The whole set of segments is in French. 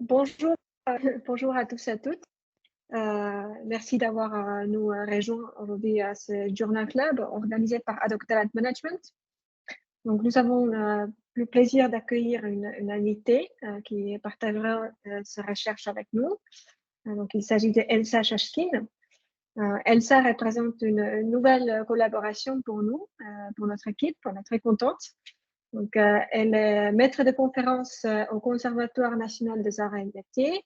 Bonjour, bonjour à tous et à toutes. Merci d'avoir nous rejoint aujourd'hui à ce Journal Club organisé par Ad Hoc Talent Management. Donc, nous avons le plaisir d'accueillir une invitée qui partagera sa recherche avec nous. Donc, il s'agit de Elsa Shashkin. Elsa représente une nouvelle collaboration pour nous, pour notre équipe. On est très contente. Donc, elle est maître de conférence au Conservatoire national des arts et métiers.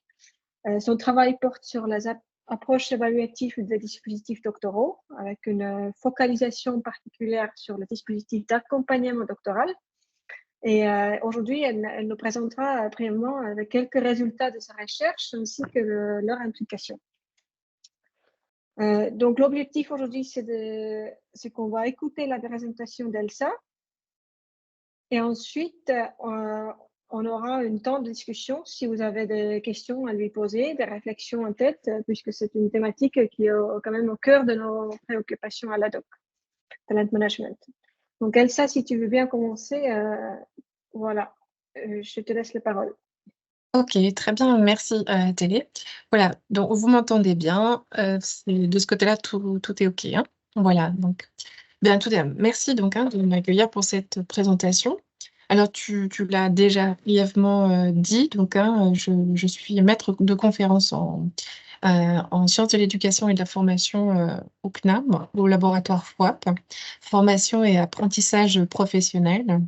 Son travail porte sur les approches évaluatives des dispositifs doctoraux, avec une focalisation particulière sur le dispositif d'accompagnement doctoral. Et aujourd'hui, elle nous présentera brièvement avec quelques résultats de sa recherche ainsi que leur implication. Donc, l'objectif aujourd'hui, c'est qu'on va écouter la présentation d'Elsa. Et ensuite, on aura un temps de discussion si vous avez des questions à lui poser, des réflexions en tête, puisque c'est une thématique qui est quand même au cœur de nos préoccupations à l'ADOC, Talent Management. Donc Elsa, si tu veux bien commencer, voilà, je te laisse la parole. Ok, très bien, merci Télé. Voilà, donc vous m'entendez bien, de ce côté-là, tout est ok. Hein. Voilà, donc, bien, merci donc de m'accueillir pour cette présentation. Alors, tu l'as déjà brièvement dit, donc je suis maître de conférence en sciences de l'éducation et de la formation au CNAM, au laboratoire FOAP, formation et apprentissage professionnel.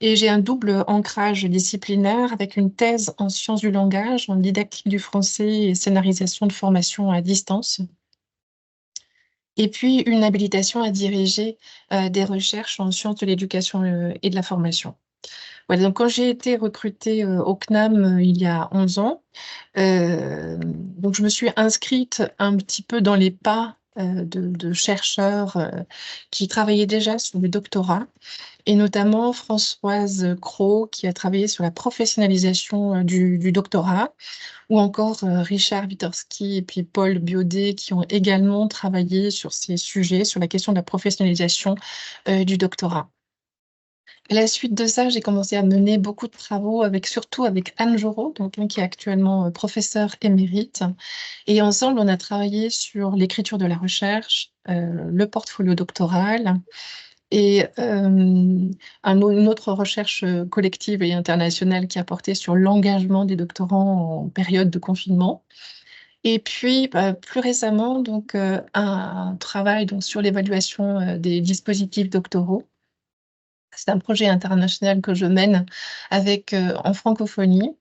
Et j'ai un double ancrage disciplinaire avec une thèse en sciences du langage, en didactique du français et scénarisation de formation à distance. Et puis une habilitation à diriger des recherches en sciences de l'éducation et de la formation. Voilà, donc quand j'ai été recrutée au CNAM il y a 11 ans, donc je me suis inscrite un petit peu dans les pas de chercheurs qui travaillaient déjà sur le doctorat, et notamment Françoise Cros, qui a travaillé sur la professionnalisation du doctorat, ou encore Richard Witorski et puis Paul Biaudet, qui ont également travaillé sur ces sujets, sur la question de la professionnalisation du doctorat. À la suite de ça, j'ai commencé à mener beaucoup de travaux, surtout avec Anne Jorot, donc, qui est actuellement professeure émérite. Et ensemble, on a travaillé sur l'écriture de la recherche, le portfolio doctoral, et une autre recherche collective et internationale qui a porté sur l'engagement des doctorants en période de confinement. Et puis, plus récemment, donc, un travail donc, sur l'évaluation des dispositifs doctoraux. C'est un projet international que je mène en francophonie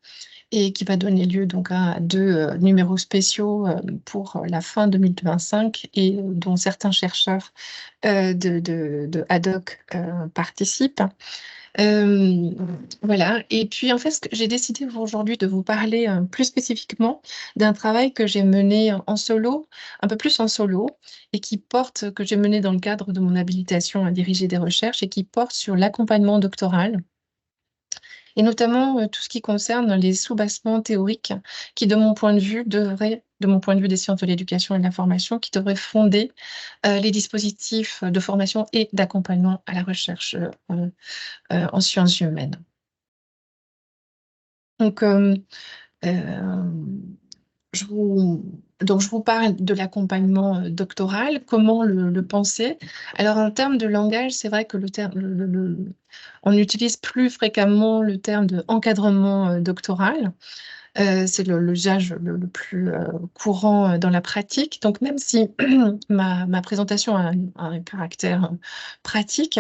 et qui va donner lieu donc à 2 numéros spéciaux pour la fin 2025 et dont certains chercheurs de Ad Hoc participent. Voilà. Et puis, en fait, j'ai décidé aujourd'hui de vous parler plus spécifiquement d'un travail que j'ai mené en solo, un peu plus en solo, et que j'ai mené dans le cadre de mon habilitation à diriger des recherches et qui porte sur l'accompagnement doctoral, et notamment tout ce qui concerne les sous-bassements théoriques qui, de mon point de vue des sciences de l'éducation et de la formation, qui devraient fonder les dispositifs de formation et d'accompagnement à la recherche en sciences humaines. Donc, je vous parle de l'accompagnement doctoral, comment le penser. Alors, en termes de langage, c'est vrai que on utilise plus fréquemment le terme de encadrement doctoral. C'est l'usage le plus courant dans la pratique. Donc, même si ma présentation a un caractère pratique,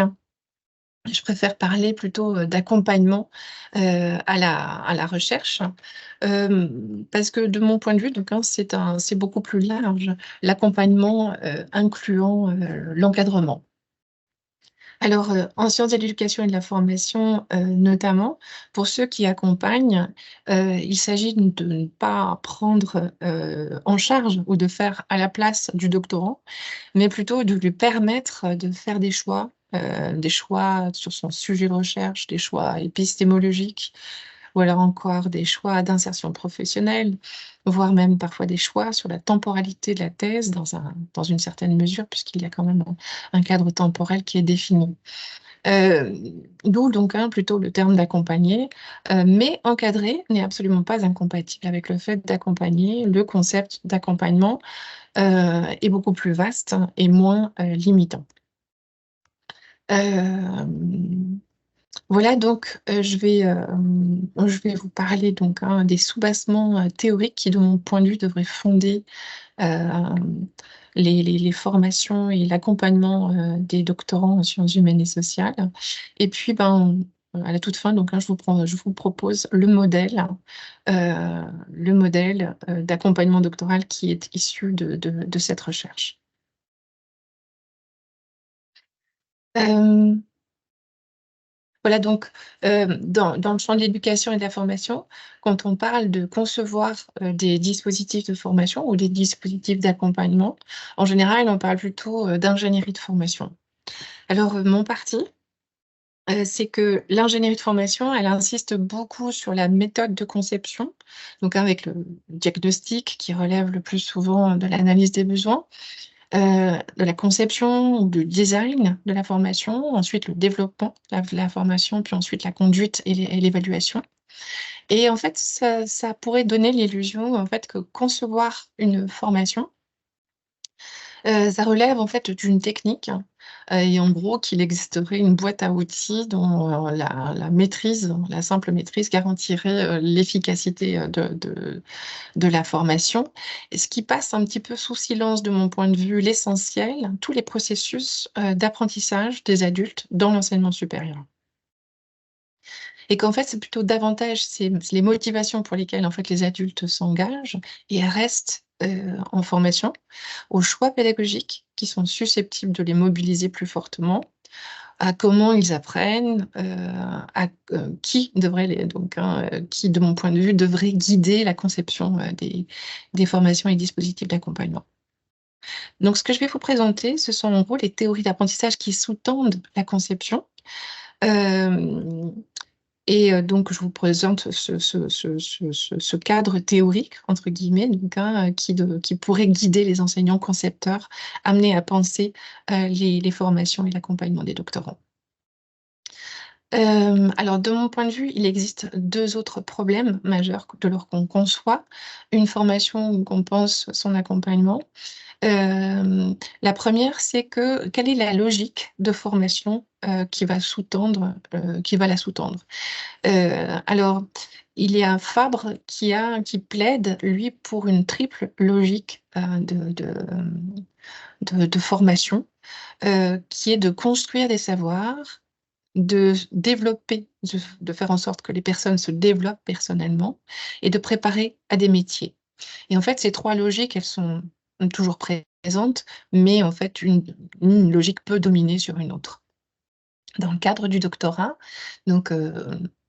je préfère parler plutôt d'accompagnement à la recherche, parce que de mon point de vue, donc, c'est beaucoup plus large, l'accompagnement incluant l'encadrement. Alors, en sciences de l'éducation et de la formation, notamment, pour ceux qui accompagnent, il s'agit de ne pas prendre en charge ou de faire à la place du doctorant, mais plutôt de lui permettre de faire des choix sur son sujet de recherche, des choix épistémologiques, ou alors encore des choix d'insertion professionnelle, voire même parfois des choix sur la temporalité de la thèse dans une certaine mesure, puisqu'il y a quand même un cadre temporel qui est défini. D'où donc plutôt le terme d'accompagner, mais encadrer n'est absolument pas incompatible avec le fait d'accompagner. Le concept d'accompagnement est beaucoup plus vaste et moins limitant. Voilà, donc je vais vous parler donc des soubassements théoriques qui, de mon point de vue, devraient fonder euh, les formations et l'accompagnement des doctorants en sciences humaines et sociales. Et puis, à la toute fin, donc, je vous propose le modèle d'accompagnement doctoral qui est issu de cette recherche. Euh, Voilà, donc dans le champ de l'éducation et de la formation, quand on parle de concevoir des dispositifs de formation ou des dispositifs d'accompagnement, en général, on parle plutôt d'ingénierie de formation. Alors, mon parti, c'est que l'ingénierie de formation, elle insiste beaucoup sur la méthode de conception, donc avec le diagnostic qui relève le plus souvent de l'analyse des besoins, de la conception ou du design de la formation, ensuite le développement de la formation, puis ensuite la conduite et l'évaluation. Et en fait, ça pourrait donner l'illusion en fait, que concevoir une formation, ça relève en fait d'une technique et en gros qu'il existerait une boîte à outils dont la maîtrise, la simple maîtrise garantirait l'efficacité de la formation, et ce qui passe un petit peu sous silence de mon point de vue l'essentiel, tous les processus d'apprentissage des adultes dans l'enseignement supérieur. Et qu'en fait, c'est plutôt davantage les motivations pour lesquelles en fait, les adultes s'engagent et restent en formation, aux choix pédagogiques qui sont susceptibles de les mobiliser plus fortement, à comment ils apprennent, à qui devrait qui, de mon point de vue, devrait guider la conception des formations et dispositifs d'accompagnement. Donc, ce que je vais vous présenter, ce sont en gros les théories d'apprentissage qui sous-tendent la conception. Euh, donc, je vous présente ce cadre théorique, entre guillemets, donc, qui pourrait guider les enseignants concepteurs amenés à penser les formations et l'accompagnement des doctorants. Alors, de mon point de vue, il existe deux autres problèmes majeurs de lors qu'on conçoit une formation ou qu'on pense son accompagnement. La première, c'est que quelle est la logique de formation qui va la sous-tendre? Alors, il y a Fabre qui plaide, lui, pour une triple logique de formation, qui est de construire des savoirs, de développer, de faire en sorte que les personnes se développent personnellement et de préparer à des métiers. Et en fait, ces trois logiques, elles sont toujours présentes, mais en fait, une logique peut dominer sur une autre. Dans le cadre du doctorat, donc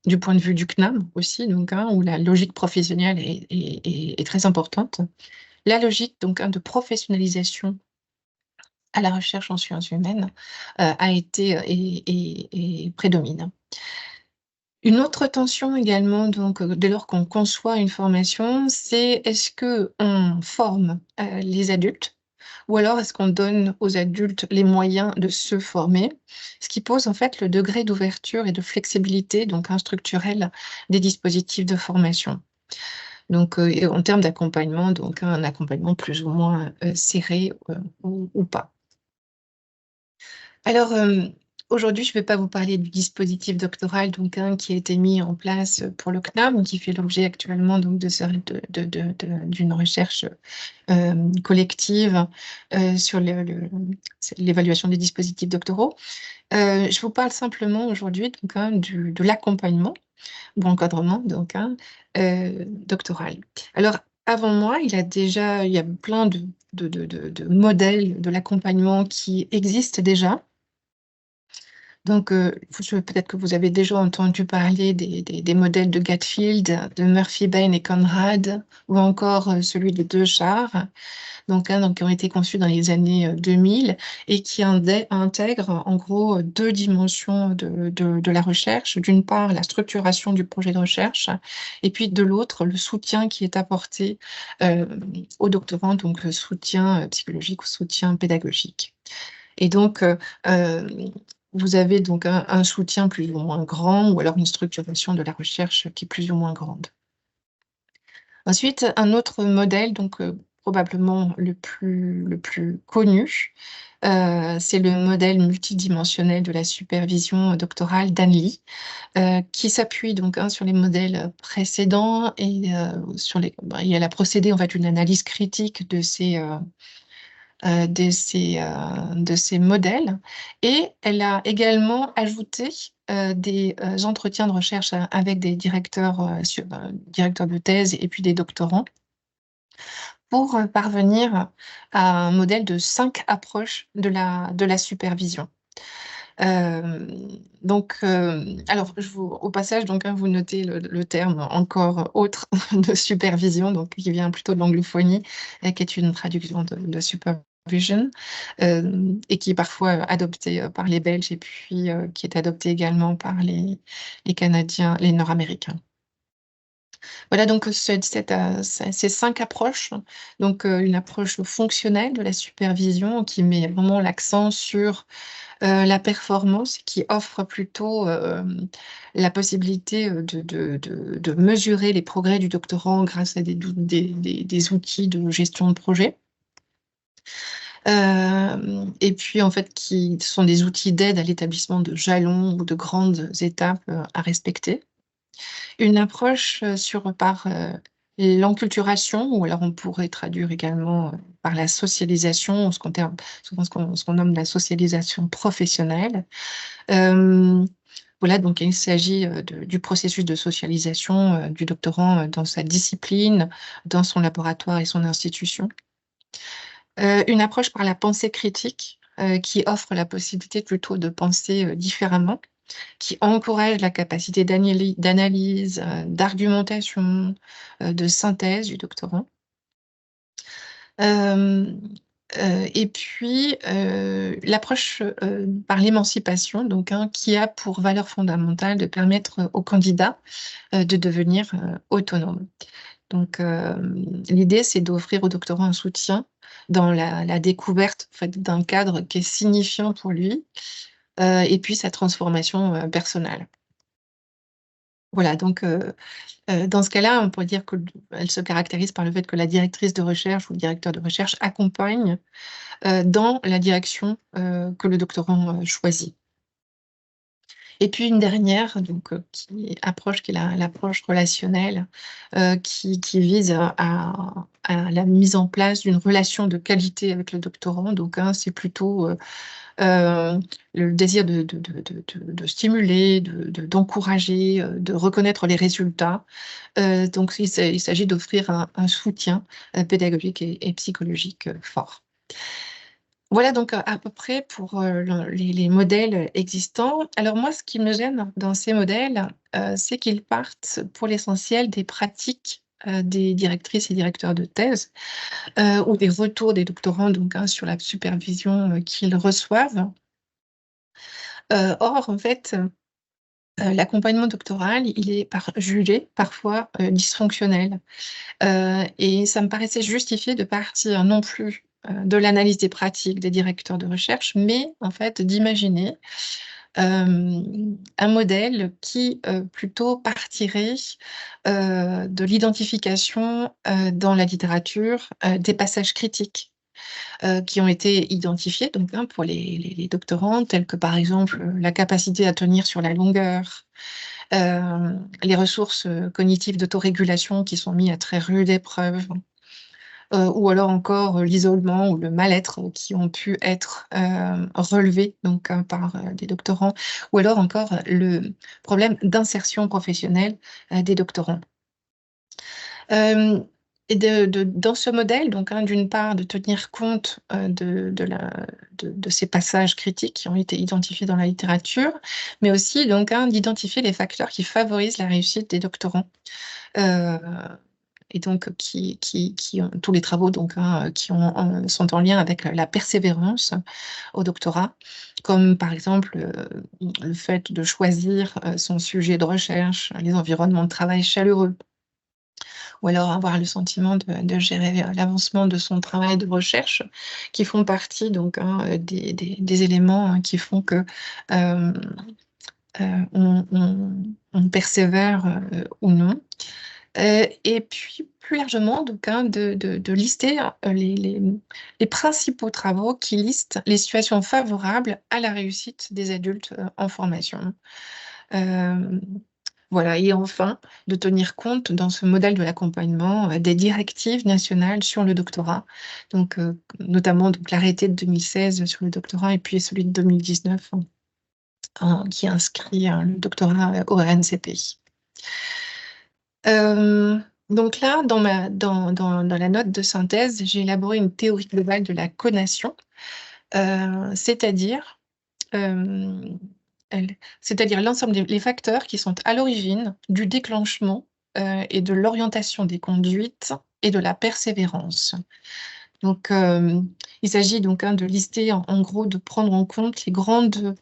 du point de vue du CNAM aussi, donc, où la logique professionnelle est très importante, la logique donc, de professionnalisation à la recherche en sciences humaines a été et prédomine. Une autre tension également, donc, dès lors qu'on conçoit une formation, c'est est-ce qu'on forme les adultes ou alors est-ce qu'on donne aux adultes les moyens de se former, ce qui pose en fait le degré d'ouverture et de flexibilité donc structurelle des dispositifs de formation. Donc, et en termes d'accompagnement, donc un accompagnement plus ou moins serré ou pas. Alors, aujourd'hui, je ne vais pas vous parler du dispositif doctoral donc, qui a été mis en place pour le CNAM, qui fait l'objet actuellement donc, d'une recherche collective sur l'évaluation des dispositifs doctoraux. Je vous parle simplement aujourd'hui donc, de l'accompagnement ou encadrement donc, doctoral. Alors, avant moi, il y a plein de modèles de l'accompagnement qui existent déjà. Donc, peut-être que vous avez déjà entendu parler des modèles de Gatfield, de Murphy, Bain et Conrad, ou encore celui de De Char, donc, qui ont été conçus dans les années 2000 et qui intègrent en gros deux dimensions de la recherche. D'une part, la structuration du projet de recherche, et puis de l'autre, le soutien qui est apporté aux doctorants, donc soutien psychologique ou soutien pédagogique. Et donc, vous avez donc un soutien plus ou moins grand, ou alors une structuration de la recherche qui est plus ou moins grande. Ensuite, un autre modèle, donc probablement le plus connu, c'est le modèle multidimensionnel de la supervision doctorale d'Anne Lee, qui s'appuie donc sur les modèles précédents et elle a procédé en fait une analyse critique de ces modèles, et elle a également ajouté des entretiens de recherche avec des directeurs de thèse et puis des doctorants pour parvenir à un modèle de 5 approches de la supervision. Donc, alors, au passage, donc, vous notez le terme encore autre de supervision, donc qui vient plutôt de l'anglophonie, et qui est une traduction de supervision, et qui est parfois adoptée par les Belges, et puis qui est adoptée également par les Canadiens, les Nord-Américains. Voilà, donc ces 5 approches, donc une approche fonctionnelle de la supervision qui met vraiment l'accent sur la performance, qui offre plutôt la possibilité de mesurer les progrès du doctorant grâce à des outils de gestion de projet. Et puis, en fait, qui sont des outils d'aide à l'établissement de jalons ou de grandes étapes à respecter. Une approche par l'enculturation, ou alors on pourrait traduire également par la socialisation, souvent ce qu'on nomme la socialisation professionnelle. Voilà, donc il s'agit du processus de socialisation du doctorant dans sa discipline, dans son laboratoire et son institution. Une approche par la pensée critique, qui offre la possibilité plutôt de penser différemment, qui encourage la capacité d'analyse, d'argumentation, de synthèse du doctorant. Et puis, l'approche par l'émancipation, donc, qui a pour valeur fondamentale de permettre aux candidats de devenir autonomes. Donc, l'idée, c'est d'offrir aux doctorants un soutien dans la découverte, en fait, d'un cadre qui est signifiant pour lui, et puis sa transformation personnelle. Voilà, donc dans ce cas-là, on pourrait dire qu'elle se caractérise par le fait que la directrice de recherche ou le directeur de recherche accompagne dans la direction que le doctorant choisit. Et puis une dernière, donc, qui est l'approche relationnelle, qui vise à la mise en place d'une relation de qualité avec le doctorant. Donc, c'est plutôt le désir de stimuler, d'encourager, de reconnaître les résultats. Donc, il s'agit d'offrir un soutien pédagogique et psychologique fort. Voilà donc à peu près pour les modèles existants. Alors moi, ce qui me gêne dans ces modèles, c'est qu'ils partent pour l'essentiel des pratiques des directrices et directeurs de thèse, ou des retours des doctorants, donc, sur la supervision qu'ils reçoivent. Or, en fait, l'accompagnement doctoral, il est jugé parfois dysfonctionnel. Et ça me paraissait justifié de partir non plus de l'analyse des pratiques des directeurs de recherche, mais en fait d'imaginer un modèle qui plutôt partirait de l'identification dans la littérature des passages critiques qui ont été identifiés, donc, pour les doctorants, tels que par exemple la capacité à tenir sur la longueur, les ressources cognitives d'autorégulation qui sont mis à très rude épreuve, ou alors encore l'isolement ou le mal-être qui ont pu être relevés donc, par des doctorants, ou alors encore le problème d'insertion professionnelle des doctorants. Et dans ce modèle, donc, d'une part, de tenir compte de ces passages critiques qui ont été identifiés dans la littérature, mais aussi donc, d'identifier les facteurs qui favorisent la réussite des doctorants. Et donc, tous les travaux donc, sont en lien avec la persévérance au doctorat, comme par exemple le fait de choisir son sujet de recherche, les environnements de travail chaleureux, ou alors avoir le sentiment de gérer l'avancement de son travail de recherche, qui font partie donc des éléments qui font que on persévère ou non. Et puis, plus largement, donc, de lister les principaux travaux qui listent les situations favorables à la réussite des adultes en formation. Voilà, et enfin, de tenir compte dans ce modèle de l'accompagnement des directives nationales sur le doctorat, donc, notamment donc, l'arrêté de 2016 sur le doctorat et puis celui de 2019 qui inscrit le doctorat au RNCP. Donc là, dans la note de synthèse, j'ai élaboré une théorie globale de la conation, c'est-à-dire l'ensemble des facteurs qui sont à l'origine du déclenchement et de l'orientation des conduites et de la persévérance. Donc, il s'agit donc de lister, en gros, de prendre en compte les grandes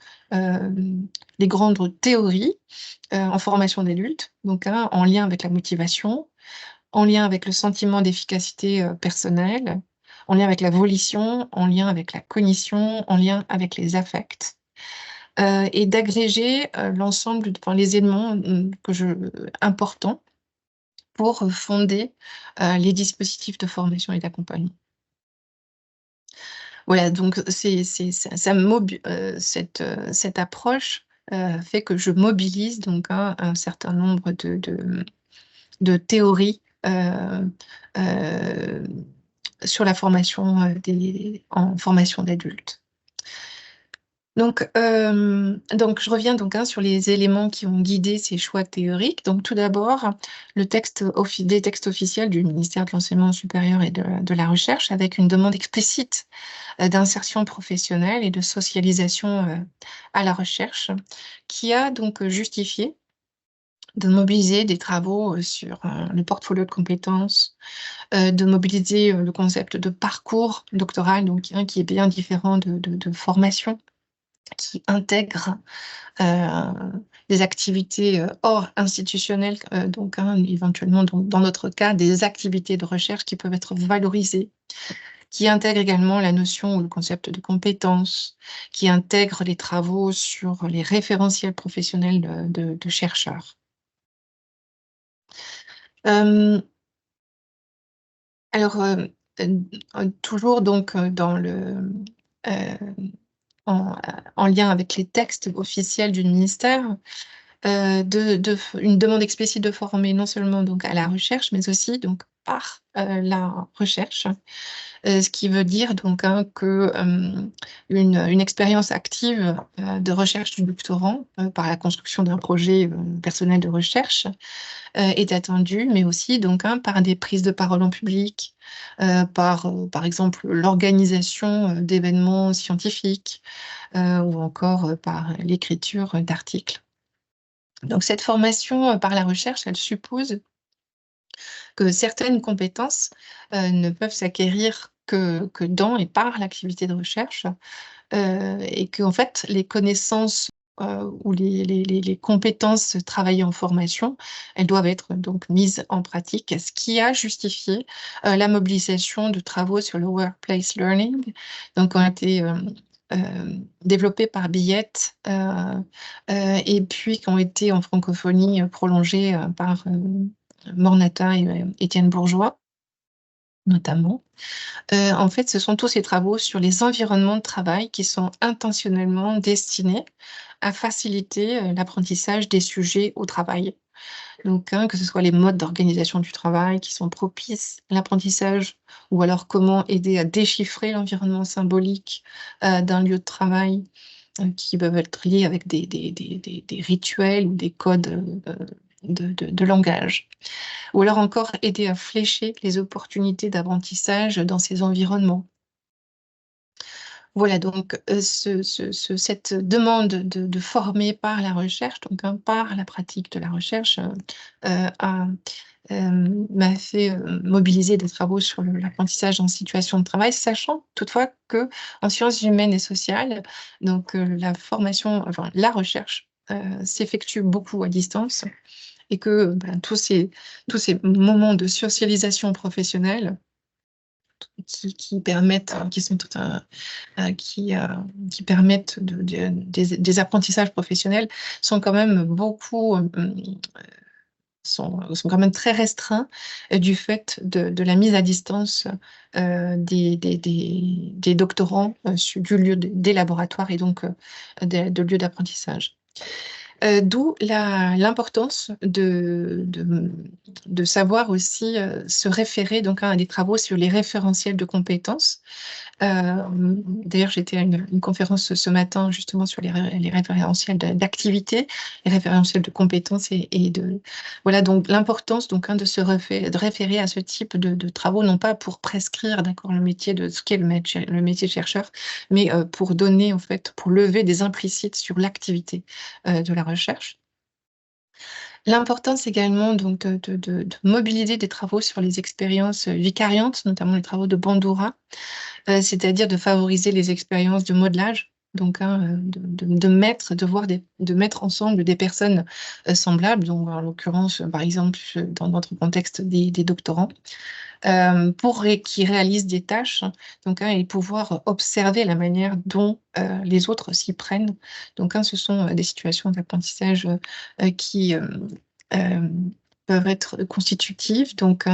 théories en formation d'adultes, donc en lien avec la motivation, en lien avec le sentiment d'efficacité personnelle, en lien avec la volition, en lien avec la cognition, en lien avec les affects, et d'agréger l'ensemble, les éléments importants pour fonder les dispositifs de formation et d'accompagnement. Voilà, donc cette approche fait que je mobilise donc un certain nombre de théories sur la formation en formation d'adultes. Donc, je reviens donc sur les éléments qui ont guidé ces choix théoriques. Donc, tout d'abord, des textes officiels du ministère de l'Enseignement supérieur et de la Recherche avec une demande explicite d'insertion professionnelle et de socialisation à la recherche, qui a donc justifié de mobiliser des travaux sur le portfolio de compétences, de mobiliser le concept de parcours doctoral, donc qui est bien différent de formation, qui intègre des activités hors institutionnelles, donc éventuellement dans notre cas des activités de recherche qui peuvent être valorisées, qui intègre également la notion ou le concept de compétence, qui intègre les travaux sur les référentiels professionnels de chercheurs. Alors, toujours donc en lien avec les textes officiels du ministère, une demande explicite de former non seulement donc à la recherche, mais aussi donc par la recherche. Ce qui veut dire donc que une expérience active de recherche du doctorant par la construction d'un projet personnel de recherche est attendue, mais aussi donc par des prises de parole en public, par exemple l'organisation d'événements scientifiques ou encore par l'écriture d'articles. Donc cette formation par la recherche, elle suppose que certaines compétences ne peuvent s'acquérir que dans et par l'activité de recherche, et que en fait, les connaissances ou les compétences travaillées en formation, elles doivent être donc mises en pratique, ce qui a justifié la mobilisation de travaux sur le workplace learning, donc ont été développés par Billette et puis qui ont été en francophonie prolongés par Mornata et Étienne Bourgeois, notamment. En fait, ce sont tous ces travaux sur les environnements de travail qui sont intentionnellement destinés à faciliter l'apprentissage des sujets au travail. Donc, que ce soit les modes d'organisation du travail qui sont propices à l'apprentissage, ou alors comment aider à déchiffrer l'environnement symbolique d'un lieu de travail qui peuvent être liés avec des rituels ou des codes de langage. Ou alors encore aider à flécher les opportunités d'apprentissage dans ces environnements. Voilà, donc cette demande de former par la recherche, donc par la pratique de la recherche, m'a fait mobiliser des travaux sur l'apprentissage en situation de travail, sachant toutefois que en sciences humaines et sociales, donc la formation, enfin la recherche s'effectue beaucoup à distance. et que tous ces moments de socialisation professionnelle qui permettent, qui permettent des apprentissages professionnels sont quand même sont quand même très restreints du fait de la mise à distance des doctorants du lieu des laboratoires et donc de lieux d'apprentissage. D'où l'importance de savoir aussi se référer donc à des travaux sur les référentiels de compétences. D'ailleurs, j'étais à une conférence ce matin justement sur les référentiels d'activité, les référentiels de compétences voilà, donc l'importance donc de de référer à ce type de travaux, non pas pour prescrire d'accord le métier de ce qu'est le métier de chercheur, mais pour donner en fait, pour lever des implicites sur l'activité de la recherche. L'importance également donc de mobiliser des travaux sur les expériences vicariantes, notamment les travaux de Bandura, c'est-à-dire de favoriser les expériences de modelage, donc de mettre ensemble des personnes semblables, donc en l'occurrence, par exemple, dans notre contexte des doctorants, qui réalisent des tâches, donc et pouvoir observer la manière dont les autres s'y prennent. Donc ce sont des situations d'apprentissage qui peuvent être constitutives donc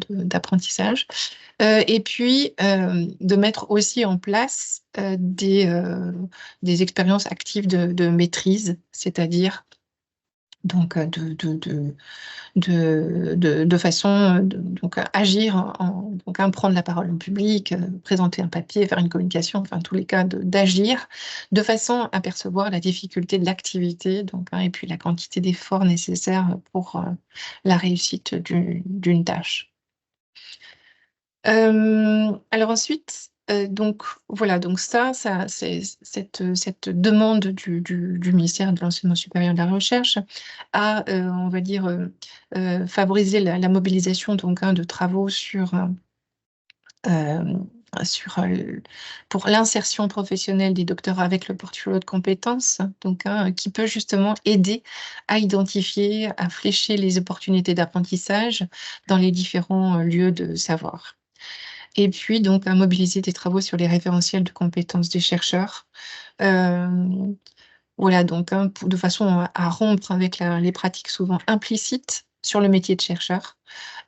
d'apprentissage. Et puis, de mettre aussi en place des expériences actives de maîtrise, c'est-à-dire donc de façon donc agir donc prendre la parole en public, présenter un papier, faire une communication, enfin tous les cas d'agir de façon à percevoir la difficulté de l'activité donc et puis la quantité d'efforts nécessaires pour la réussite d'une tâche. Alors ensuite, donc voilà, donc ça c'est cette demande du ministère de l'Enseignement supérieur de la Recherche a, on va dire, favorisé la mobilisation donc de travaux sur, pour l'insertion professionnelle des doctorats avec le portfolio de compétences, donc qui peut justement aider à identifier, à flécher les opportunités d'apprentissage dans les différents lieux de savoir. Et puis, donc, à mobiliser des travaux sur les référentiels de compétences des chercheurs. Voilà, donc, de façon à rompre avec les pratiques souvent implicites sur le métier de chercheur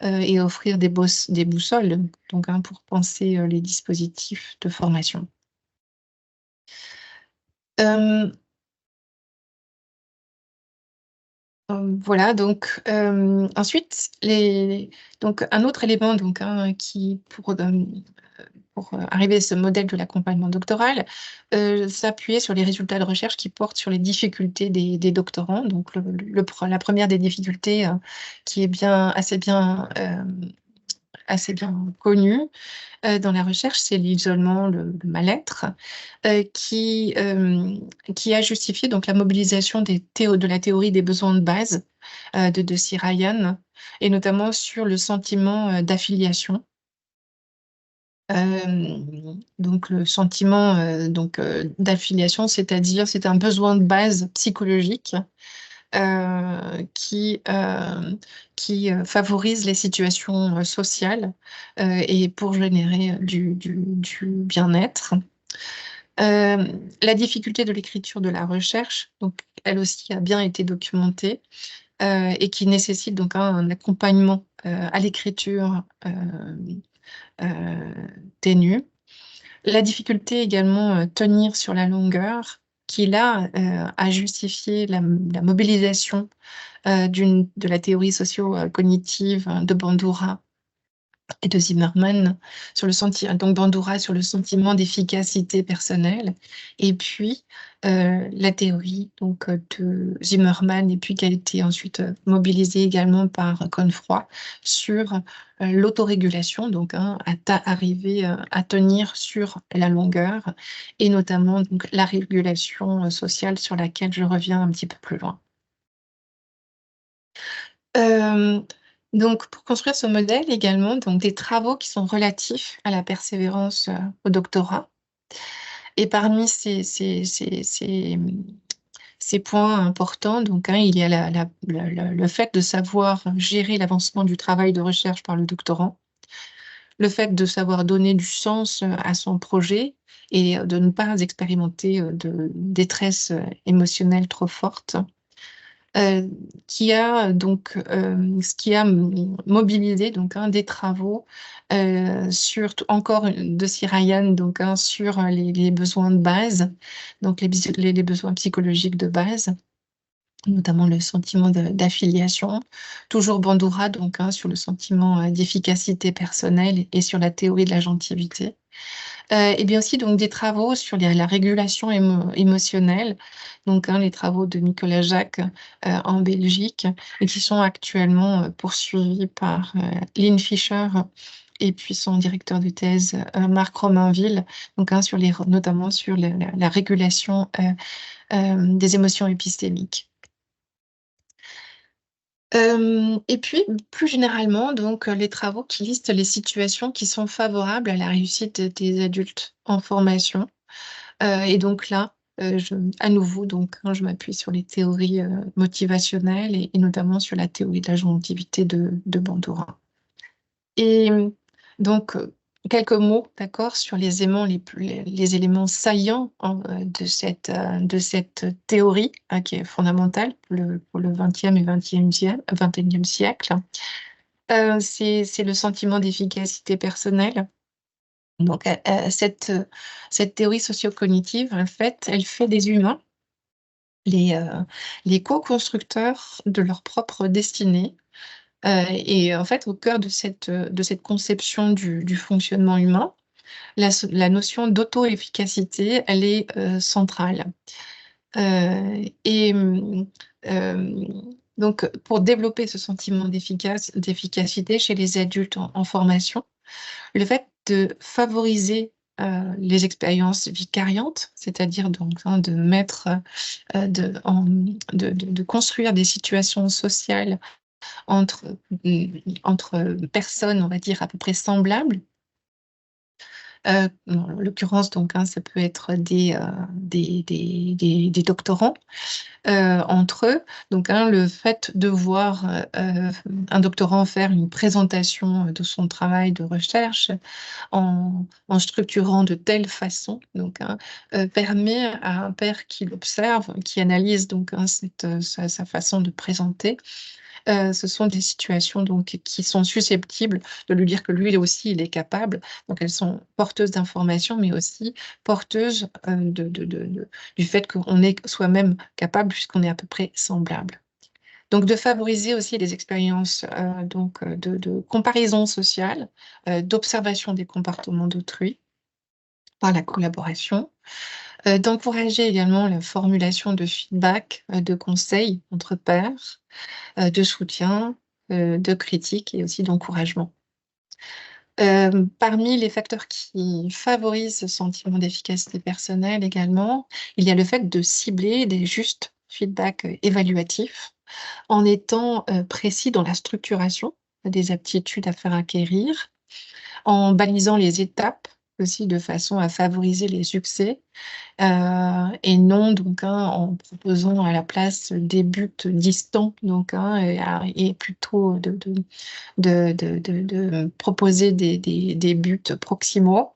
et offrir des boussoles donc, pour penser les dispositifs de formation. Voilà, donc ensuite, donc, un autre élément donc, qui, pour arriver à ce modèle de l'accompagnement doctoral, s'appuyer sur les résultats de recherche qui portent sur les difficultés des doctorants. Donc, la première des difficultés qui est assez bien connue dans la recherche, c'est l'isolement, le mal-être, qui a justifié donc la mobilisation de la théorie des besoins de base de C. Ryan, et notamment sur le sentiment d'affiliation. Donc le sentiment d'affiliation, c'est-à-dire c'est un besoin de base psychologique qui favorise les situations sociales et pour générer du bien-être. La difficulté de l'écriture de la recherche, donc elle aussi a bien été documentée et qui nécessite donc un accompagnement à l'écriture ténue. La difficulté également tenir sur la longueur, qui là a justifié la mobilisation de la théorie socio-cognitive de Bandura et de Zimmerman sur donc Bandura sur le sentiment d'efficacité personnelle, et puis la théorie donc de Zimmerman, et puis qui a été ensuite mobilisée également par Confroy sur l'autorégulation, donc arriver à tenir sur la longueur, et notamment donc la régulation sociale sur laquelle je reviens un petit peu plus loin. Donc, pour construire ce modèle également, donc des travaux qui sont relatifs à la persévérance au doctorat. Et parmi ces ces points importants. Donc, il y a le fait de savoir gérer l'avancement du travail de recherche par le doctorant, le fait de savoir donner du sens à son projet et de ne pas expérimenter de détresse émotionnelle trop forte. Qui a donc ce qui a mobilisé donc des travaux sur encore de Sir Ryan donc sur les besoins de base, donc les besoins psychologiques de base, notamment le sentiment d'affiliation, toujours Bandura donc sur le sentiment d'efficacité personnelle et sur la théorie de la gentilité. Et bien aussi donc des travaux sur la régulation émotionnelle, donc les travaux de Nicolas Jacques en Belgique et qui sont actuellement poursuivis par Lynn Fisher et puis son directeur de thèse Marc Romainville, donc notamment sur la régulation des émotions épistémiques. Et puis, plus généralement, donc, les travaux qui listent les situations qui sont favorables à la réussite des adultes en formation. Et donc là, à nouveau, donc, je m'appuie sur les théories motivationnelles et notamment sur la théorie de la gentilité de Bandura. Et donc, quelques mots, d'accord, sur les éléments saillants de cette théorie qui est fondamentale pour le XXe et XXIe siècle. C'est le sentiment d'efficacité personnelle. Donc, cette théorie socio-cognitive, en fait, elle fait des humains les co-constructeurs de leur propre destinée. Et en fait, au cœur de cette conception du fonctionnement humain, la notion d'auto-efficacité, elle est centrale. Et donc, pour développer ce sentiment d'efficacité chez les adultes en formation, le fait de favoriser les expériences vicariantes, c'est-à-dire donc de mettre, de construire des situations sociales entre, personnes, on va dire, à peu près semblables. En l'occurrence, donc, ça peut être des doctorants entre eux. Donc, le fait de voir un doctorant faire une présentation de son travail de recherche en structurant de telle façon, donc, permet à un père qui l'observe, qui analyse donc sa façon de présenter, ce sont des situations donc qui sont susceptibles de lui dire que lui aussi il est capable. Donc elles sont porteuses d'informations, mais aussi porteuses du fait qu'on est soi-même capable puisqu'on est à peu près semblable. Donc de favoriser aussi les expériences de comparaison sociale, d'observation des comportements d'autrui par la collaboration, d'encourager également la formulation de feedback, de conseils entre pairs, de soutien, de critique et aussi d'encouragement. Parmi les facteurs qui favorisent ce sentiment d'efficacité personnelle également, il y a le fait de cibler des justes feedbacks évaluatifs en étant précis dans la structuration des aptitudes à faire acquérir, en balisant les étapes aussi de façon à favoriser les succès et non donc en proposant à la place des buts distants donc et plutôt de proposer des buts proximaux,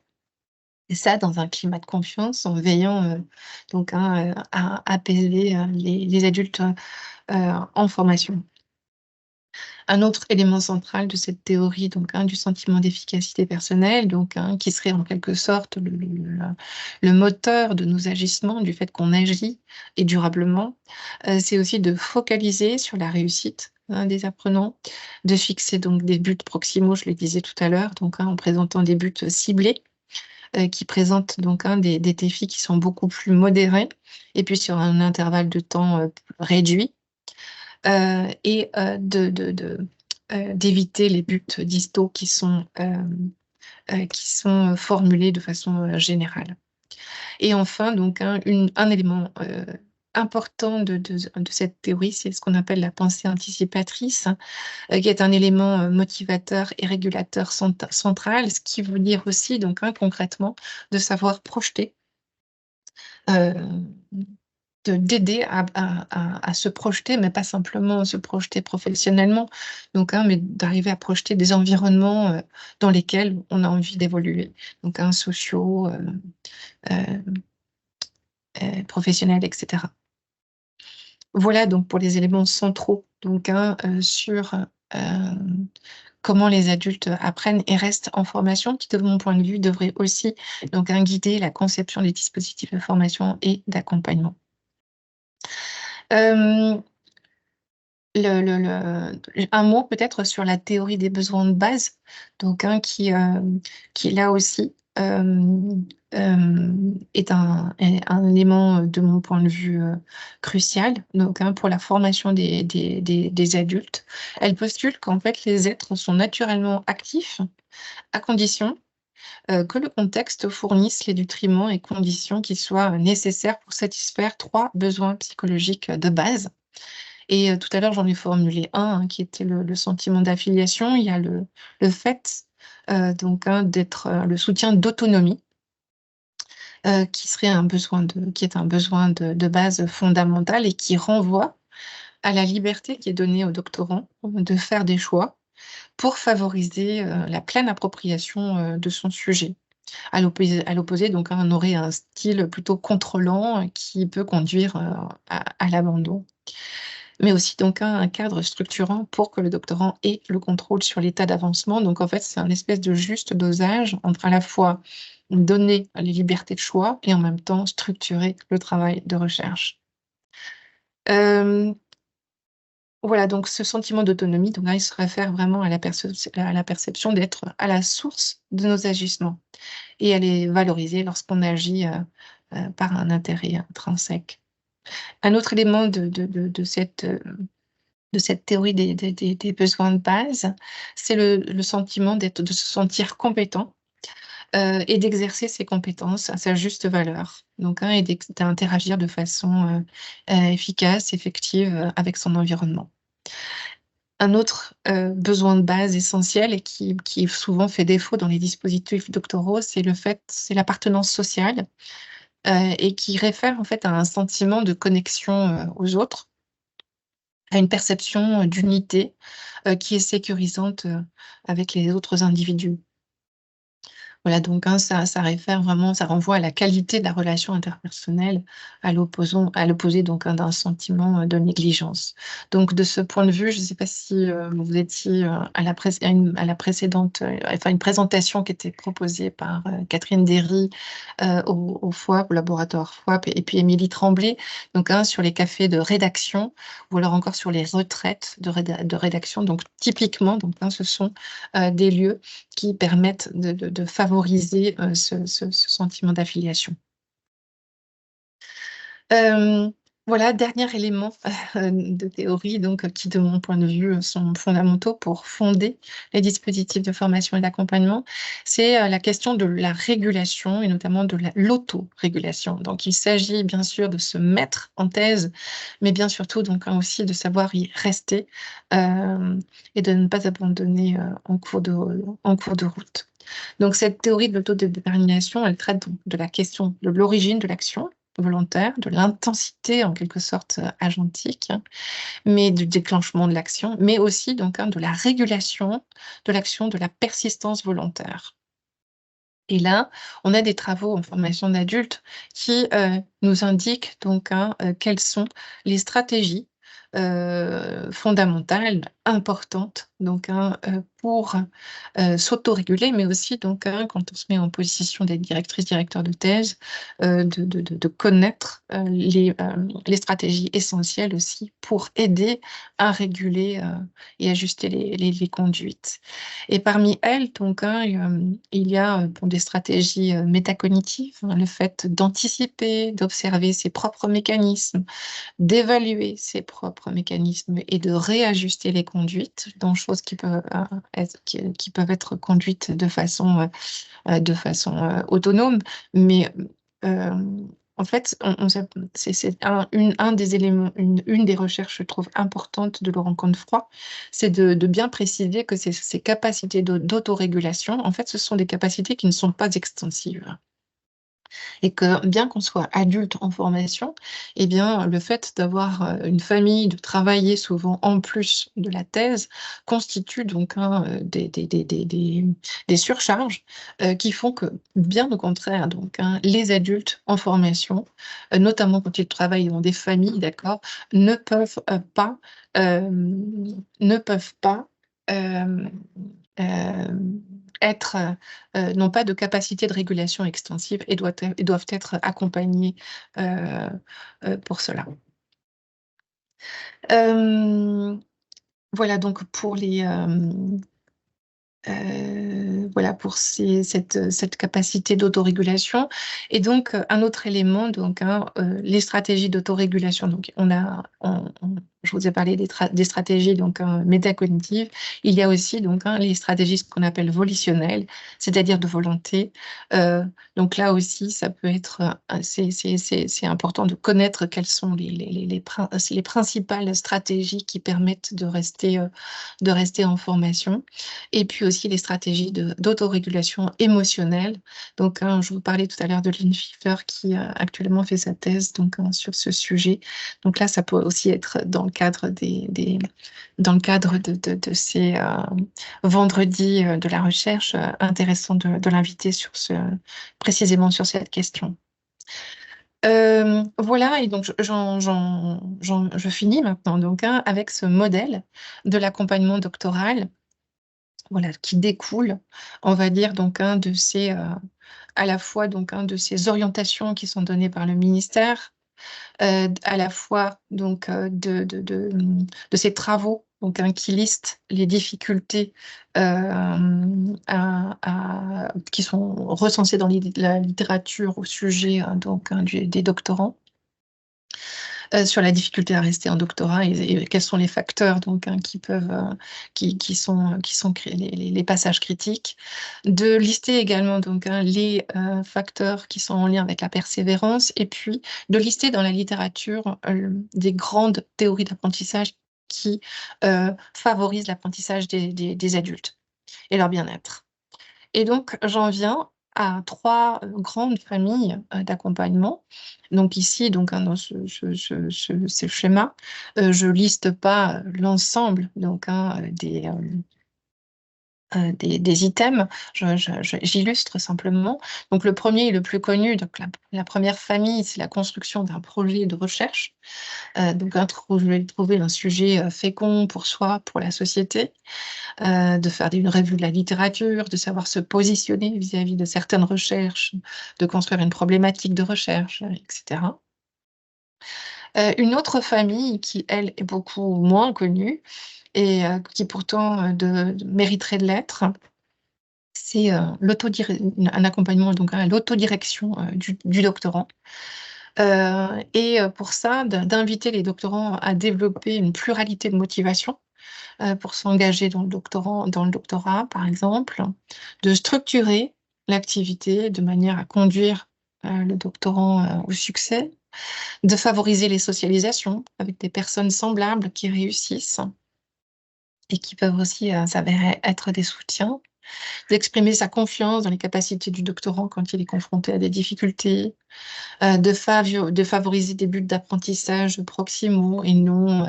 et ça dans un climat de confiance en veillant donc à apaiser les adultes en formation. Un autre élément central de cette théorie donc du sentiment d'efficacité personnelle, donc qui serait en quelque sorte le moteur de nos agissements, du fait qu'on agit et durablement, c'est aussi de focaliser sur la réussite des apprenants, de fixer donc des buts proximaux, je le disais tout à l'heure, donc en présentant des buts ciblés, qui présentent donc des défis qui sont beaucoup plus modérés, et puis sur un intervalle de temps réduit. Et d'éviter les buts distaux qui sont formulés de façon générale. Et enfin, donc, un élément important de cette théorie, c'est ce qu'on appelle la pensée anticipatrice, qui est un élément motivateur et régulateur central, ce qui veut dire aussi, donc, concrètement, de savoir projeter d'aider à se projeter, mais pas simplement se projeter professionnellement, donc, mais d'arriver à projeter des environnements dans lesquels on a envie d'évoluer, donc sociaux, professionnels, etc. Voilà donc pour les éléments centraux, donc sur comment les adultes apprennent et restent en formation, qui de mon point de vue devrait aussi donc guider la conception des dispositifs de formation et d'accompagnement. Un mot peut-être sur la théorie des besoins de base, donc qui là aussi est un élément de mon point de vue crucial, donc pour la formation des adultes. Elle postule qu'en fait les êtres sont naturellement actifs à condition que le contexte fournisse les nutriments et conditions qui soient nécessaires pour satisfaire 3 besoins psychologiques de base. Et tout à l'heure, j'en ai formulé un, qui était le sentiment d'affiliation. Il y a le fait donc d'être le soutien d'autonomie, qui est un besoin de base fondamental et qui renvoie à la liberté qui est donnée aux doctorants de faire des choix pour favoriser la pleine appropriation de son sujet. À l'opposé, donc on aurait un style plutôt contrôlant qui peut conduire à l'abandon, mais aussi donc un cadre structurant pour que le doctorant ait le contrôle sur l'état d'avancement. Donc en fait, c'est un espèce de juste dosage entre à la fois donner les libertés de choix et en même temps structurer le travail de recherche. Voilà, donc ce sentiment d'autonomie, donc là, il se réfère vraiment à la perception d'être à la source de nos agissements et elle est valorisée lorsqu'on agit par un intérêt intrinsèque. Un autre élément de cette théorie des besoins de base, c'est le sentiment de se sentir compétent et d'exercer ses compétences à sa juste valeur. Donc, et d'interagir de façon efficace, effective avec son environnement. Un autre besoin de base essentiel et qui souvent fait défaut dans les dispositifs doctoraux, c'est l'appartenance sociale et qui réfère en fait à un sentiment de connexion aux autres, à une perception d'unité qui est sécurisante avec les autres individus. Voilà, donc ça réfère vraiment, ça renvoie à la qualité de la relation interpersonnelle, à l'opposé donc d'un sentiment de négligence. Donc de ce point de vue, je ne sais pas si vous étiez à la précédente, enfin une présentation qui était proposée par Catherine Derry au FOAP, au laboratoire FOAP, et puis Émilie Tremblay, donc sur les cafés de rédaction, ou alors encore sur les retraites de rédaction. Donc typiquement, donc ce sont des lieux qui permettent de favoriser ce sentiment d'affiliation. Voilà, dernier élément de théorie, donc, qui, de mon point de vue, sont fondamentaux pour fonder les dispositifs de formation et d'accompagnement, c'est la question de la régulation et notamment de l'autorégulation. Donc, il s'agit bien sûr de se mettre en thèse, mais bien surtout donc aussi de savoir y rester et de ne pas abandonner en cours de route. Donc, cette théorie de l'autodétermination, elle traite donc de la question de l'origine de l'action volontaire, de l'intensité en quelque sorte agentique, mais du déclenchement de l'action, mais aussi donc de la régulation de l'action, de la persistance volontaire. Et là, on a des travaux en formation d'adultes qui nous indiquent donc quelles sont les stratégies fondamentales, importantes, donc pour s'autoréguler, mais aussi donc quand on se met en position d'être directrice, directeur de thèse, de connaître les stratégies essentielles aussi pour aider à réguler et ajuster les conduites. Et parmi elles, donc il y a pour des stratégies métacognitives, le fait d'anticiper, d'observer ses propres mécanismes, d'évaluer ses propres mécanismes et de réajuster les conduites, dans choses qui peuvent être conduites de façon autonome, mais en fait, c'est un des éléments, une des recherches, je trouve, importantes de Laurent Confroy, c'est de bien préciser que ces capacités d'autorégulation, en fait, ce sont des capacités qui ne sont pas extensives. Et que bien qu'on soit adulte en formation, eh bien, le fait d'avoir une famille, de travailler souvent en plus de la thèse, constitue donc des surcharges qui font que, bien au contraire, donc, les adultes en formation, notamment quand ils travaillent dans des familles, d'accord, ne peuvent pas, euh, ne peuvent pas euh, euh, être n'ont pas de capacité de régulation extensive et doivent être accompagnés euh, pour cela. Euh, voilà donc pour voilà pour cette capacité d'autorégulation. Et donc, un autre élément, donc, les stratégies d'autorégulation. Donc, je vous ai parlé des stratégies donc, métacognitives. Il y a aussi donc, les stratégies ce qu'on appelle volitionnelles, c'est-à-dire de volonté. Euh, donc là aussi, ça peut être, c'est important de connaître quelles sont les principales stratégies qui permettent de rester en formation. Et puis aussi les stratégies d'autorégulation émotionnelle. Donc, je vous parlais tout à l'heure de Lynn Schiffer qui actuellement fait sa thèse donc, sur ce sujet. Donc là, ça peut aussi être dans le cadre dans le cadre de ces vendredis de la recherche, intéressant de l'inviter précisément sur cette question. Voilà, et donc je finis maintenant donc, avec ce modèle de l'accompagnement doctoral, voilà, qui découle, on va dire, donc, à la fois donc, de ces orientations qui sont données par le ministère, à la fois donc, de ces travaux donc, qui listent les difficultés qui sont recensées dans la littérature au sujet donc, des doctorants. Sur la difficulté à rester en doctorat et quels sont les facteurs donc, qui peuvent, qui sont les passages critiques. De lister également donc, les facteurs qui sont en lien avec la persévérance et puis de lister dans la littérature des grandes théories d'apprentissage qui favorisent l'apprentissage des adultes et leur bien-être. Et donc, j'en viens à trois grandes familles d'accompagnement. Donc ici, donc, dans ce schéma, je liste pas l'ensemble donc, des items, j'illustre simplement. Donc le premier et le plus connu, donc la première famille, c'est la construction d'un projet de recherche. Donc trouver un sujet fécond pour soi, pour la société. De faire une revue de la littérature, de savoir se positionner vis-à-vis de certaines recherches, de construire une problématique de recherche, etc. Une autre famille qui, elle, est beaucoup moins connue et qui pourtant mériterait de l'être, c'est un accompagnement donc, à l'autodirection du doctorant. Et pour ça, d'inviter les doctorants à développer une pluralité de motivations pour s'engager dans le doctorat, par exemple, de structurer l'activité de manière à conduire le doctorant au succès, de favoriser les socialisations avec des personnes semblables qui réussissent et qui peuvent aussi s'avérer être des soutiens, d'exprimer sa confiance dans les capacités du doctorant quand il est confronté à des difficultés, de favoriser des buts d'apprentissage proximaux et non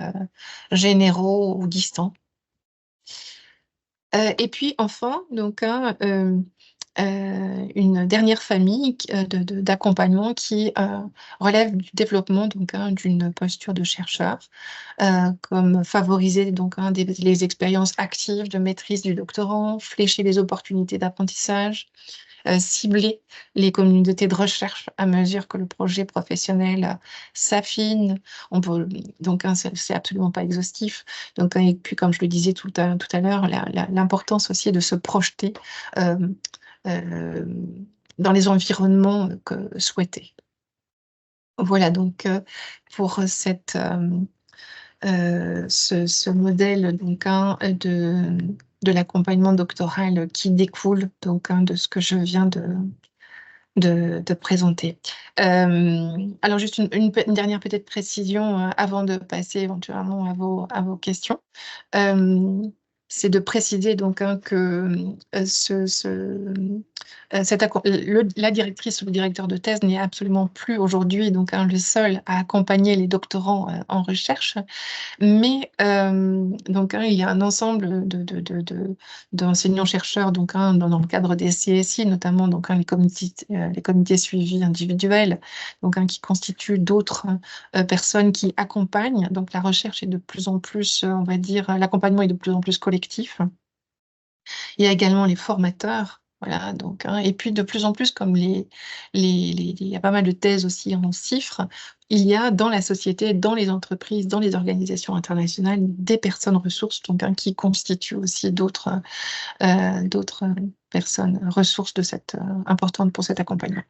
généraux ou distants. Et puis enfin, donc, une dernière famille d'accompagnement qui relève du développement donc, d'une posture de chercheur, comme favoriser donc, les expériences actives de maîtrise du doctorant, flécher les opportunités d'apprentissage, cibler les communautés de recherche à mesure que le projet professionnel s'affine. Donc, c'est absolument pas exhaustif. Donc, et puis, comme je le disais tout à l'heure, l'importance aussi de se projeter euh, dans les environnements souhaités. Voilà donc pour ce modèle donc, de l'accompagnement doctoral qui découle donc, de ce que je viens de présenter. Alors juste une dernière peut-être précision avant de passer éventuellement à vos questions. c'est de préciser donc que la directrice ou le directeur de thèse n'est absolument plus aujourd'hui donc le seul à accompagner les doctorants en recherche, mais donc il y a un ensemble d'enseignants-chercheurs donc dans le cadre des CSI, notamment donc les comités suivis individuels, donc qui constituent d'autres personnes qui accompagnent. Donc la recherche est de plus en plus, on va dire, l'accompagnement est de plus en plus collectif. Il y a également les formateurs. Voilà, donc, et puis de plus en plus, comme il y a pas mal de thèses aussi en chiffres, il y a dans la société, dans les entreprises, dans les organisations internationales, des personnes ressources donc, qui constituent aussi d'autres personnes ressources importantes pour cet accompagnement.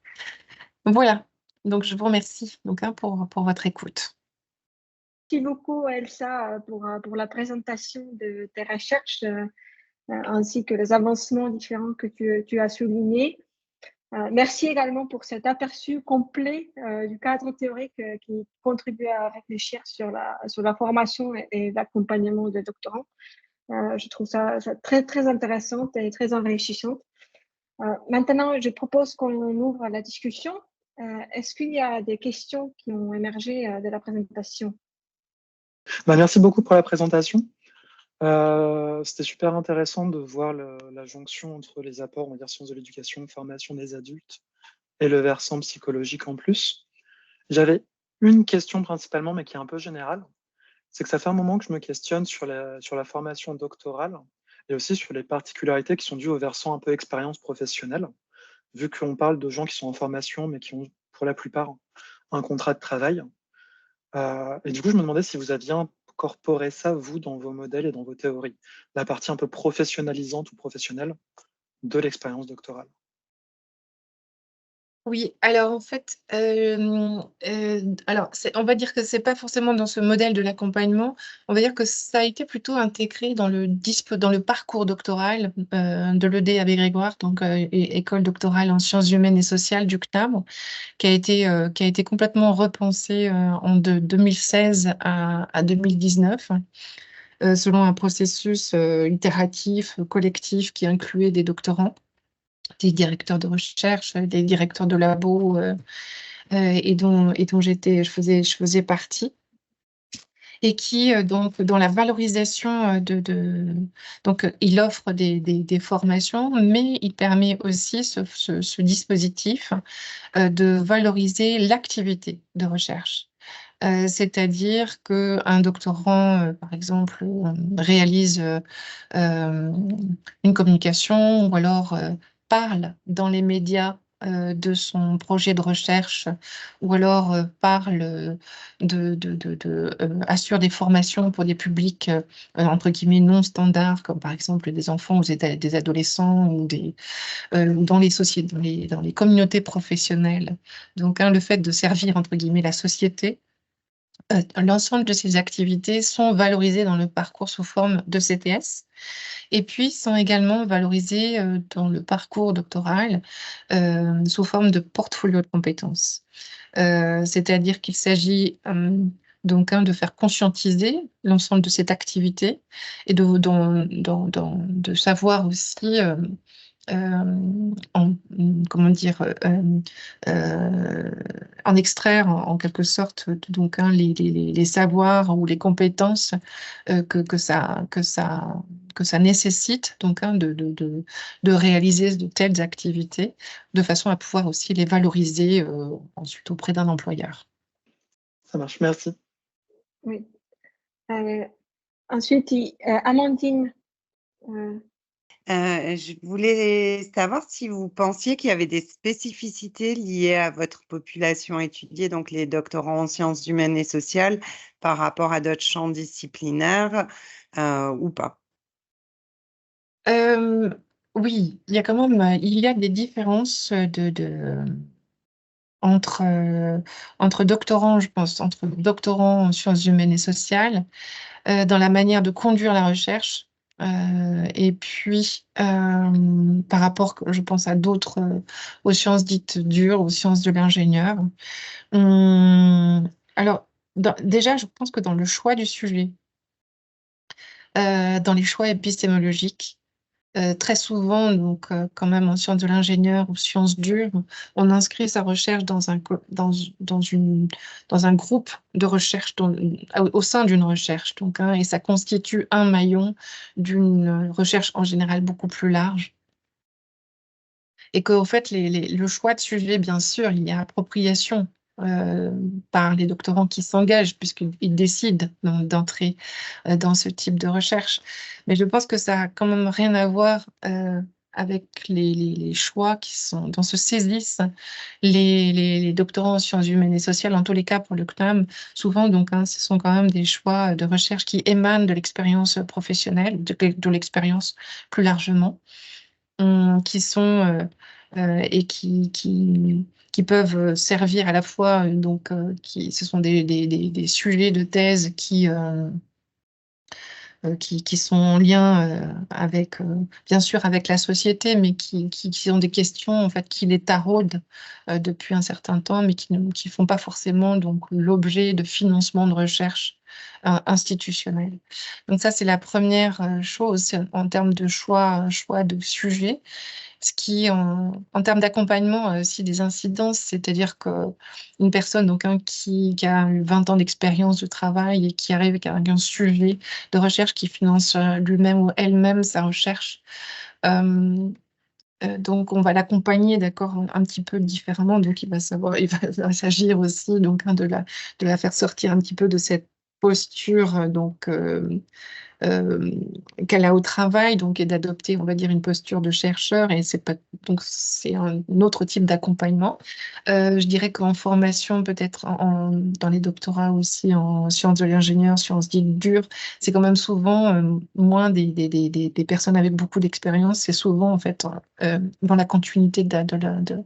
Voilà, donc je vous remercie donc, pour votre écoute. Merci beaucoup, Elsa, pour la présentation de tes recherches ainsi que les avancements différents que tu as soulignés. Merci également pour cet aperçu complet du cadre théorique qui contribue à réfléchir sur la formation et l'accompagnement des doctorants. Je trouve ça très, très intéressant et très enrichissant. Maintenant, je propose qu'on ouvre la discussion. Est-ce qu'il y a des questions qui ont émergé de la présentation? Merci beaucoup pour la présentation. C'était super intéressant de voir la jonction entre les apports, on va dire, sciences de l'éducation, formation des adultes et le versant psychologique en plus. J'avais une question principalement, mais qui est un peu générale. C'est que ça fait un moment que je me questionne sur la formation doctorale et aussi sur les particularités qui sont dues au versant un peu expérience professionnelle, vu qu'on parle de gens qui sont en formation, mais qui ont pour la plupart un contrat de travail. Et du coup, je me demandais si vous aviez incorporé ça, vous, dans vos modèles et dans vos théories, la partie un peu professionnalisante ou professionnelle de l'expérience doctorale. Oui, alors en fait, alors on va dire que c'est pas forcément dans ce modèle de l'accompagnement, on va dire que ça a été plutôt intégré dans le parcours doctoral de l'ED Abbé Grégoire, donc école doctorale en sciences humaines et sociales du CNAM, qui a été complètement repensé de 2016 à 2019. Selon un processus itératif, collectif, qui incluait des doctorants, des directeurs de recherche, des directeurs de labo, et dont je faisais partie, et qui, donc, dans la valorisation donc, il offre des formations, mais il permet aussi, ce dispositif, de valoriser l'activité de recherche. C'est-à-dire qu'un doctorant, par exemple, réalise une communication ou alors parle dans les médias de son projet de recherche ou alors assure des formations pour des publics entre guillemets non standards, comme par exemple des enfants ou des adolescents ou dans les sociétés, dans les communautés professionnelles. Donc, le fait de servir entre guillemets la société, l'ensemble de ces activités sont valorisées dans le parcours sous forme de CTS et puis sont également valorisées dans le parcours doctoral sous forme de portfolio de compétences. C'est-à-dire qu'il s'agit donc de faire conscientiser l'ensemble de cette activité et de savoir aussi comment dire, en extraire en quelque sorte donc les savoirs ou les compétences que ça nécessite donc de réaliser de telles activités de façon à pouvoir aussi les valoriser ensuite auprès d'un employeur. Ça marche, merci. Oui. Ensuite, Amandine. Je voulais savoir si vous pensiez qu'il y avait des spécificités liées à votre population étudiée, donc les doctorants en sciences humaines et sociales, par rapport à d'autres champs disciplinaires ou pas. Oui, il y a des différences entre doctorants, je pense, entre doctorants en sciences humaines et sociales, dans la manière de conduire la recherche, et puis par rapport, je pense, à d'autres, aux sciences dites dures, aux sciences de l'ingénieur. Alors, déjà, je pense que dans le choix du sujet, dans les choix épistémologiques. Très souvent, donc, quand même en sciences de l'ingénieur ou sciences dures, on inscrit sa recherche dans un groupe de recherche au sein d'une recherche. Donc, et ça constitue un maillon d'une recherche en général beaucoup plus large. Et qu'en fait, le choix de sujet, bien sûr, il y a appropriation par les doctorants qui s'engagent, puisqu'ils décident d'entrer dans ce type de recherche. Mais je pense que ça a quand même rien à voir avec les choix dont se saisissent les doctorants en sciences humaines et sociales, en tous les cas pour le CNAM. Souvent, donc, ce sont quand même des choix de recherche qui émanent de l'expérience professionnelle, de l'expérience plus largement, qui sont et qui peuvent servir à la fois, donc, ce sont des sujets de thèse qui sont en lien avec, bien sûr, avec la société, mais qui ont des questions en fait qui les taraudent depuis un certain temps, mais qui ne font pas forcément donc l'objet de financement de recherche institutionnel. Donc ça, c'est la première chose en termes de choix de sujet. Ce qui, en termes d'accompagnement, a aussi des incidences, c'est-à-dire qu'une personne donc, qui a eu 20 ans d'expérience de travail et qui arrive avec un sujet de recherche qui finance lui-même ou elle-même sa recherche, donc on va l'accompagner, d'accord, un petit peu différemment. Donc il va s'agir aussi donc de la faire sortir un petit peu de cette posture donc euh, qu'elle a au travail, donc, et d'adopter, on va dire, une posture de chercheur, et donc c'est un autre type d'accompagnement. Je dirais qu'en formation, peut-être dans les doctorats aussi, en sciences de l'ingénieur, sciences dites dures, c'est quand même souvent moins des personnes avec beaucoup d'expérience, c'est souvent, en fait, dans la continuité de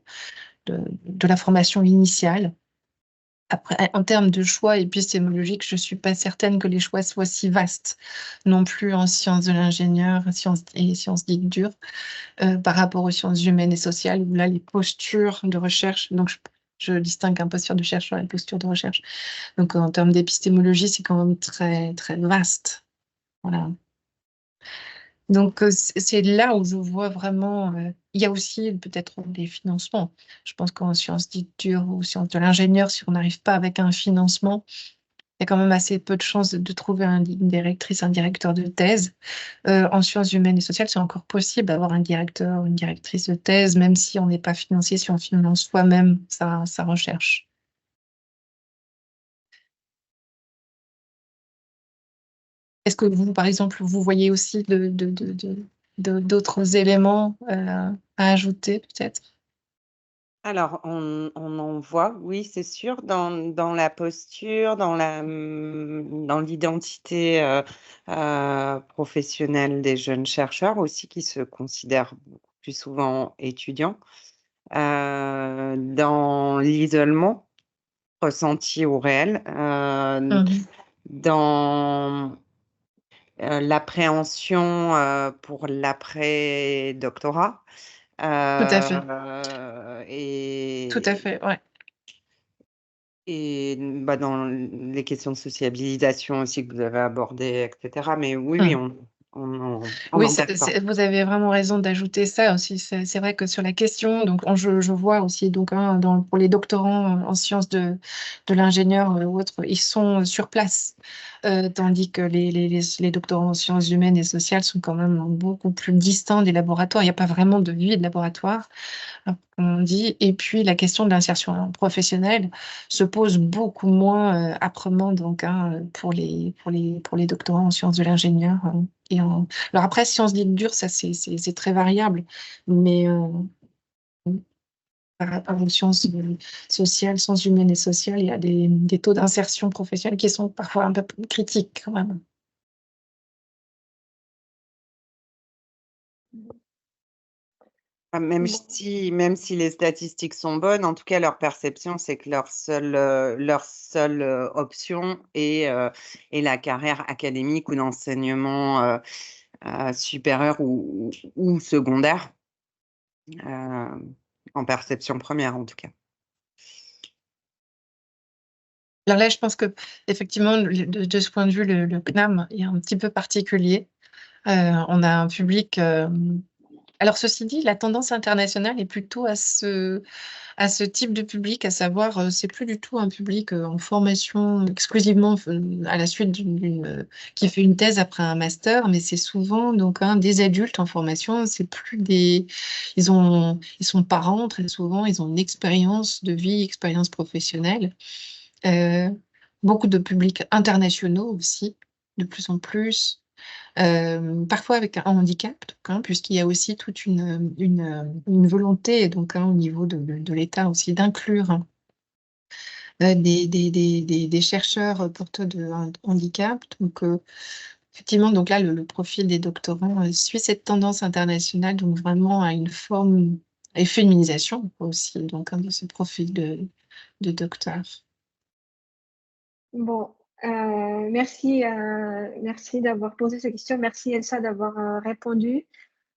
la formation initiale. Après, en termes de choix épistémologiques, je ne suis pas certaine que les choix soient si vastes non plus en sciences de l'ingénieur sciences dites dures par rapport aux sciences humaines et sociales, où là, les postures de recherche, donc je distingue un posture de chercheur et une posture de recherche. Donc, en termes d'épistémologie, c'est quand même très, très vaste. Voilà. Donc, c'est là où je vois vraiment, il y a aussi peut-être des financements. Je pense qu'en sciences dites dures ou sciences de l'ingénieur, si on n'arrive pas avec un financement, il y a quand même assez peu de chances de trouver une directrice, un directeur de thèse. En sciences humaines et sociales, c'est encore possible d'avoir un directeur ou une directrice de thèse, même si on n'est pas financé, si on finance soi-même sa recherche. Est-ce que vous, par exemple, vous voyez aussi d'autres éléments à ajouter, peut-être? Alors, on en voit, oui, c'est sûr, dans la posture, dans l'identité professionnelle des jeunes chercheurs aussi, qui se considèrent beaucoup plus souvent étudiants, dans l'isolement ressenti ou réel, dans l'appréhension pour l'après-doctorat. Tout à fait, tout à Et fait, ouais. dans les questions de sociabilisation aussi que vous avez abordées, etc. Mais oui, oui, Hum. on Oui, en d'accord. vous avez vraiment raison d'ajouter ça aussi. C'est vrai que sur la question, donc je vois aussi donc pour les doctorants en sciences de l'ingénieur ou autres, ils sont sur place, tandis que les doctorants en sciences humaines et sociales sont quand même beaucoup plus distants des laboratoires. Il n'y a pas vraiment de vie de laboratoire, comme on dit. Et puis la question de l'insertion professionnelle se pose beaucoup moins âprement donc pour les doctorants en sciences de l'ingénieur alors après, sciences dites dures, ça c'est très variable, mais par rapport aux sciences sociales, sciences humaines et sociales, il y a des taux d'insertion professionnelle qui sont parfois un peu plus critiques quand même. Même Bon. si les statistiques sont bonnes, en tout cas, leur perception, c'est que leur seule option est la carrière académique ou d'enseignement supérieur ou secondaire, en perception première en tout cas. Alors là, je pense qu'effectivement, de ce point de vue, le CNAM est un petit peu particulier. On a un public... Alors, ceci dit, la tendance internationale est plutôt à ce type de public, à savoir, c'est plus du tout un public en formation exclusivement à la suite qui fait une thèse après un master, mais c'est souvent donc des adultes en formation. C'est plus ils sont parents très souvent, ils ont une expérience de vie, expérience professionnelle. Beaucoup de publics internationaux aussi, de plus en plus. Parfois avec un handicap, donc, puisqu'il y a aussi toute une volonté donc, au niveau de l'État aussi d'inclure des chercheurs porteurs de handicap. Donc, effectivement, donc là, le profil des doctorants suit cette tendance internationale, donc vraiment à une forme et féminisation aussi donc, de ce profil de docteur. Bon, merci d'avoir posé ces questions. Merci Elsa d'avoir répondu.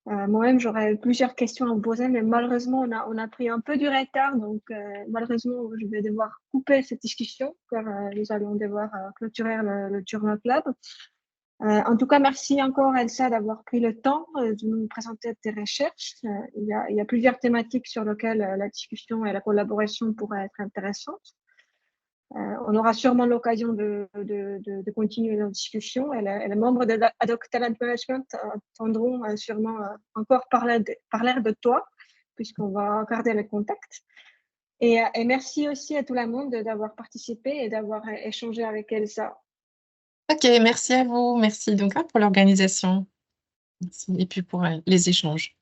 Moi-même, j'aurais plusieurs questions à vous poser, mais malheureusement, on a pris un peu du retard. Donc, malheureusement, je vais devoir couper cette discussion car nous allons devoir clôturer le Journal Club. En tout cas, merci encore Elsa d'avoir pris le temps de nous présenter tes recherches. Il y a plusieurs thématiques sur lesquelles la discussion et la collaboration pourraient être intéressantes. On aura sûrement l'occasion de continuer nos discussions et les membres de Ad-Hoc Talent Management entendront sûrement encore parler de toi puisqu'on va garder le contact. Et merci aussi à tout le monde d'avoir participé et d'avoir échangé avec Elsa. Ok, merci à vous. Merci donc pour l'organisation. Et puis pour les échanges.